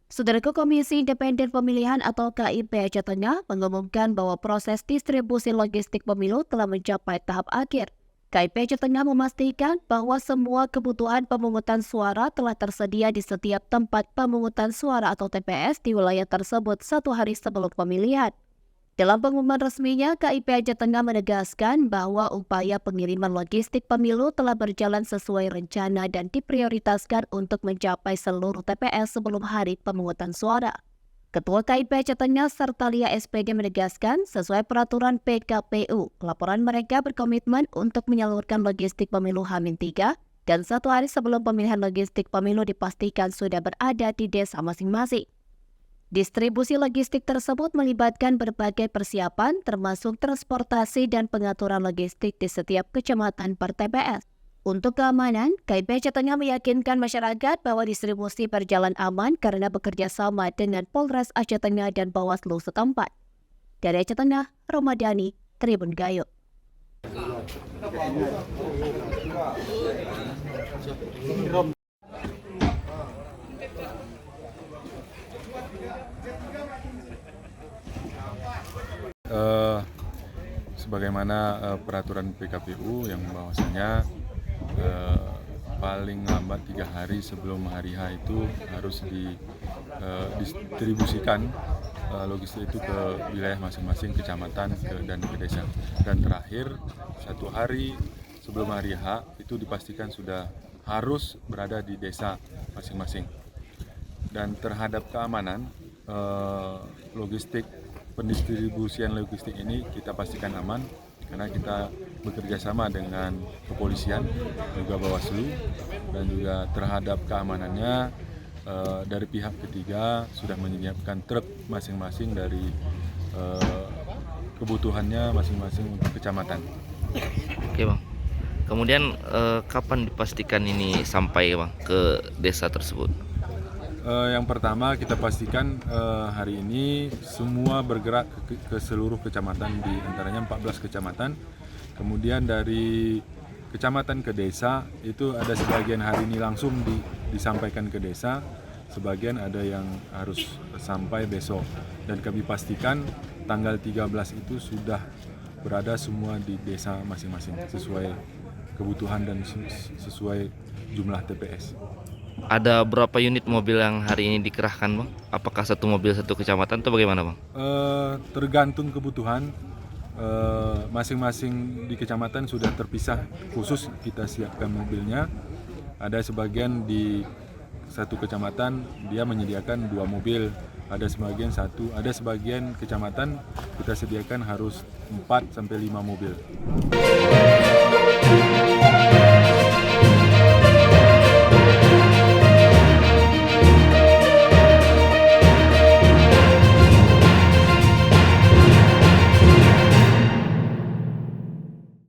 Saudaraku, Komisi Independen Pemilihan atau KIP Aceh Tengah mengumumkan bahwa proses distribusi logistik pemilu telah mencapai tahap akhir. KIP Aceh Tengah memastikan bahwa semua kebutuhan pemungutan suara telah tersedia di setiap tempat pemungutan suara atau TPS di wilayah tersebut 1 hari sebelum pemilihan. Dalam pengumuman resminya, KIP Aceh Tengah menegaskan bahwa upaya pengiriman logistik pemilu telah berjalan sesuai rencana dan diprioritaskan untuk mencapai seluruh TPS sebelum hari pemungutan suara. Ketua KIP Aceh Tengah Sertalia SPD menegaskan, sesuai peraturan PKPU, laporan mereka berkomitmen untuk menyalurkan logistik pemilu H-3 dan 1 hari sebelum pemilihan logistik pemilu dipastikan sudah berada di desa masing-masing. Distribusi logistik tersebut melibatkan berbagai persiapan termasuk transportasi dan pengaturan logistik di setiap kecamatan per TPS. Untuk keamanan, KIP Aceh Tengah meyakinkan masyarakat bahwa distribusi berjalan aman karena bekerja sama dengan Polres Aceh Tengah dan Bawaslu setempat. Dari Aceh Tengah, Romadani, Tribun Gayo. Sebagaimana peraturan PKPU yang bahwasanya paling lambat 3 hari sebelum hari H itu harus didistribusikan logistik itu ke wilayah masing-masing kecamatan dan ke desa. Dan terakhir 1 hari sebelum hari H itu dipastikan sudah harus berada di desa masing-masing. Dan terhadap keamanan pendistribusian logistik ini kita pastikan aman karena kita bekerja sama dengan kepolisian, juga Bawaslu, dan juga terhadap keamanannya dari pihak ketiga sudah menyiapkan truk masing-masing dari kebutuhannya masing-masing untuk kecamatan. Oke Bang, kemudian kapan dipastikan ini sampai Bang ke desa tersebut? Yang pertama kita pastikan hari ini semua bergerak ke seluruh kecamatan, di antaranya 14 kecamatan. Kemudian dari kecamatan ke desa itu ada sebagian hari ini langsung disampaikan ke desa, sebagian ada yang harus sampai besok. Dan kami pastikan tanggal 13 itu sudah berada semua di desa masing-masing sesuai kebutuhan dan sesuai jumlah TPS. Ada berapa unit mobil yang hari ini dikerahkan Bang? Apakah satu mobil satu kecamatan atau bagaimana Bang? Tergantung kebutuhan, masing-masing di kecamatan sudah terpisah khusus kita siapkan mobilnya. Ada sebagian di satu kecamatan dia menyediakan 2 mobil, ada sebagian kecamatan kita sediakan harus 4 sampai 5 mobil.